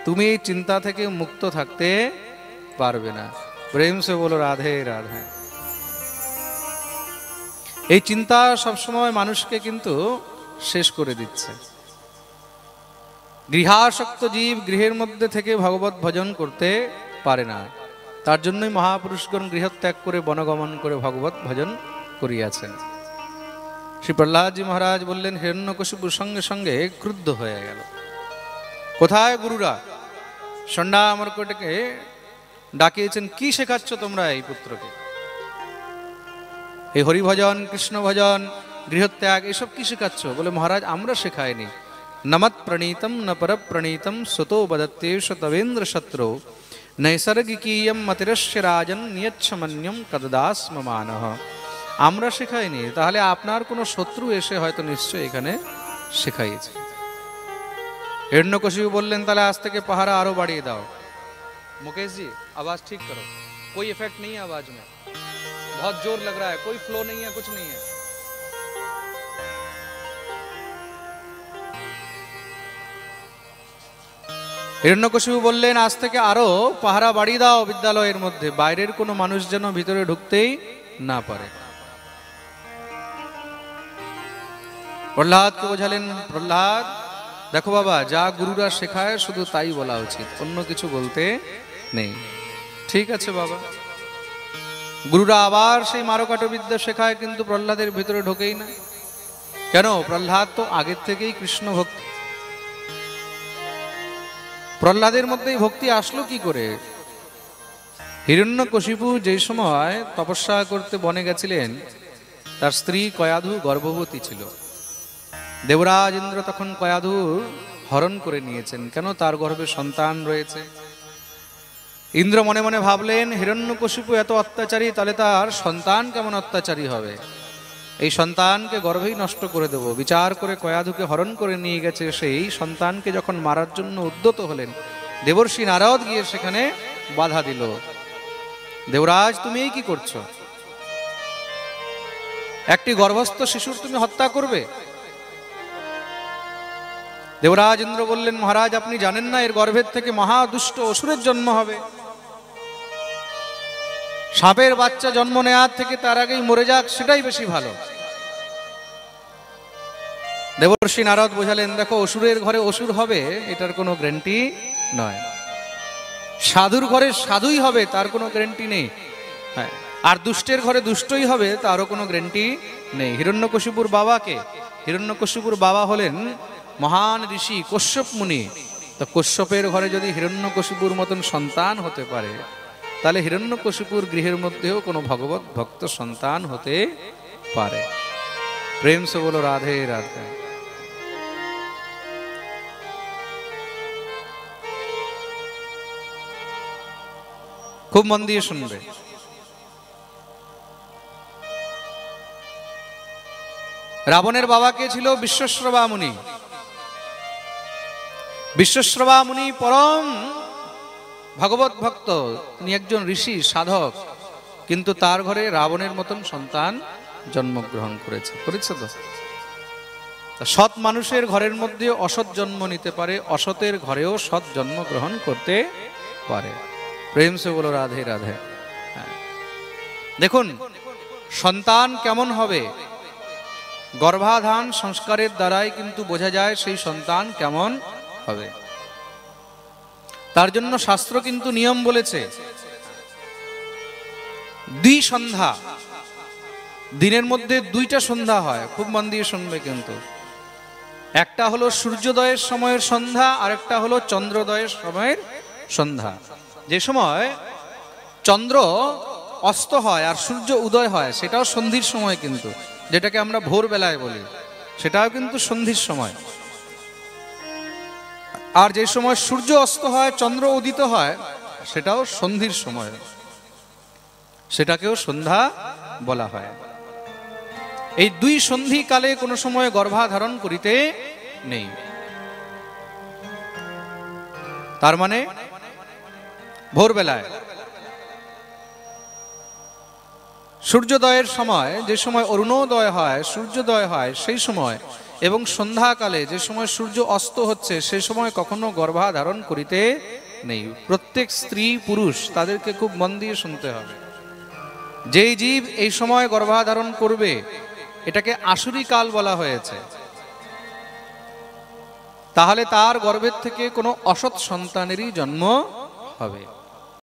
তুমি এই চিন্তা থেকে মুক্ত থাকতে পারবে না। প্রেম সে বলো রাধে রাধে। এই চিন্তা সবসময় মানুষকে কিন্তু শেষ করে দিচ্ছে। গৃহাসক্ত জীব গৃহের মধ্যে থেকে ভগবত ভজন করতে পারে না। তার জন্যই মহাপুরুষগণ গৃহত্যাগ করে বনগমন করে ভগবত ভজন করিয়াছেন। শ্রী প্রহ্লাদজি মহারাজ বললেন, হিরণ্যকশিপুর সঙ্গে সঙ্গে ক্রুদ্ধ হয়ে গেল। কোথায় গুরুরা? ষণ্ডা অমরকোটকে ডাকিয়েছেন, কি শেখাচ্ছ তোমরা এই পুত্রকে? এই হরিভজন, কৃষ্ণ ভজন, গৃহত্যাগ, এসব কি শেখাচ্ছ? বলে, মহারাজ আমরা শেখাইনি। নমৎ প্রণীতম ন পর প্রণীতম সুতো বদত্তেষ তবেন্দ্র শত্রু নৈসর্গিকীয়ম মতিরস্য রাজন নিয়চ্ছমন্যম কদদাস্ম মানহ। আমরা শেখাইনি, তাহলে আপনার কোনো শত্রু এসে হয়তো নিশ্চয় এখানে শেখাইছে। হিরণ্যকশিপু বললেন, তাহলে আজ থেকে পাহারা আরো বাড়িয়ে দাও। मुकेश जी आवाज ठीक करो, कोई इफेक्ट नहीं है आवाज में, बहुत जोर लग रहा है, कोई फ्लो नहीं है, कुछ नहीं है। হিরণ্যকশিপু বললেন, আজ থেকে আরো পাহারা বাড়িয়ে দাও বিদ্যালয়ের মধ্যে, বাইরের কোনো মানুষ যেন ভিতরে ঢুকতেই না পারে। প্রহ্লাদকে বোঝালেন, প্রহ্লাদ দেখো বাবা, যা গুরুরা শেখায় শুধু তাই বলা উচিত, অন্য কিছু বলতে নেই। ঠিক আছে বাবা। গুরুরা আবার সেই মারকাট বিদ্যা শেখায়, কিন্তু প্রহ্লাদের ভিতরে ঢোকেই না। কেন? প্রহ্লাদ তো আগের থেকেই কৃষ্ণ ভক্ত। প্রহ্লাদের মধ্যে ভক্তি আসলো কি করে? হিরণ্যকশিপু যে সময় তপস্যা করতে বনে গেছিলেন, তার স্ত্রী কয়াধু গর্ভবতী ছিল। দেবরাজ ইন্দ্র তখন কয়াধু হরণ করে নিয়েছেন। কেন? তার গর্ভে সন্তান রয়েছে। ইন্দ্র মনে মনে ভাবলেন, হিরণ্যকশিপু এত অত্যাচারী, তাহলে তার সন্তান কেমন অত্যাচারী হবে, এই সন্তানকে গর্ভেই নষ্ট করে দেব। বিচার করে কয়াধুকে হরণ করে নিয়ে গেছে। সেই সন্তানকে যখন মারার জন্য উদ্যত হলেন, দেবর্ষি নারদ গিয়ে সেখানে বাধা দিল। দেবরাজ, তুমি এই কি করছো? একটি গর্ভস্থ শিশুর তুমি হত্যা করবে? দেবরাজ ইন্দ্র বললেন, মহারাজ আপনি জানেন না, এর গর্ভের থেকে মহাদুষ্ট অসুরের জন্ম হবে। সাপের বাচ্চা জন্ম নেওয়ার থেকে তার আগেই মরে যাক, সেটাই বেশি ভালো। দেবর্ষি নারদ বোঝালেন, দেখো, অসুরের ঘরে অসুর হবে এটার কোনো গ্যারান্টি নয়, সাধুর ঘরে সাধুই হবে তার কোনো গ্যারান্টি নেই, হ্যাঁ, আর দুষ্টের ঘরে দুষ্টই হবে তারও কোনো গ্যারান্টি নেই। হিরণ্যকশিপুর বাবাকে, হিরণ্যকশিপুর বাবা হলেন মহান ঋষি কশ্যপ মুনি। তো কশ্যপের ঘরে যদি হিরণ্যকশিপুর মতন সন্তান হতে পারে, তাহলে হিরণ্যকশিপুর গৃহের মধ্যেও কোনো ভগবত ভক্ত সন্তান হতে পারে। প্রেম সে বলো রাধে রাধে। খুব মন দিয়ে শুনবে। রাবণের বাবা কে ছিল? বিশ্বশ্রবা মুনি। বিশ্বশ্রবা মুনি পরম ভগবত ভক্ত, তিনি একজন ঋষি সাধক, কিন্তু তার ঘরে রাবণের মতন সন্তান জন্মগ্রহণ করেছে তো। সৎ মানুষের ঘরের মধ্যে অসৎ জন্ম নিতে পারে, অসতের ঘরেও সৎ জন্মগ্রহণ করতে পারে। প্রেম সে বলো রাধে রাধে। দেখুন সন্তান কেমন হবে, গর্ভাধান সংস্কারের দ্বারাই কিন্তু বোঝা যায় সেই সন্তান কেমন হবে। তার জন্য শাস্ত্র কিন্তু নিয়ম বলেছে, দ্বিসন্ধ্যা, দিনের মধ্যে দুইটা সন্ধ্যা হয়, খুব মন দিয়ে শুনবে কিন্তু। একটা হলো সূর্যোদয়ের সময়ের সন্ধ্যা, আর একটা হলো চন্দ্রোদয়ের সময়ের সন্ধ্যা। যে সময় চন্দ্র অস্ত হয় আর সূর্য উদয় হয়, সেটাও সন্ধির সময় কিন্তু, যেটাকে আমরা ভোরবেলায় বলি, সেটাও কিন্তু সন্ধির সময়। আর যে সময় সূর্য অস্ত হয়, চন্দ্র উদিত হয়, সেটাও সন্ধির সময়, সেটাকেও সন্ধ্যা বলা হয়। এই দুই সন্ধি কালে কোনো সময় গর্ভাধারণ করিতে নেই। তার মানে ভোরবেলায় সূর্যোদয়ের সময়, যে সময় অরুণোদয় হয়, সূর্যোদয় হয়, সেই সময় এবং সন্ধ্যাকালে যে সময় সূর্য অস্ত হচ্ছে সে সময় কখনো গর্ভাধারণ করিতে নেই। প্রত্যেক স্ত্রী পুরুষ তাদেরকে খুব মন দিয়ে শুনতে হবে। যেই জীব এই সময় গর্ভাধারণ করবে এটাকে আসুরি কাল বলা হয়েছে, তাহলে তার গর্ভের থেকে কোনো অসৎ সন্তানেরই জন্ম হবে।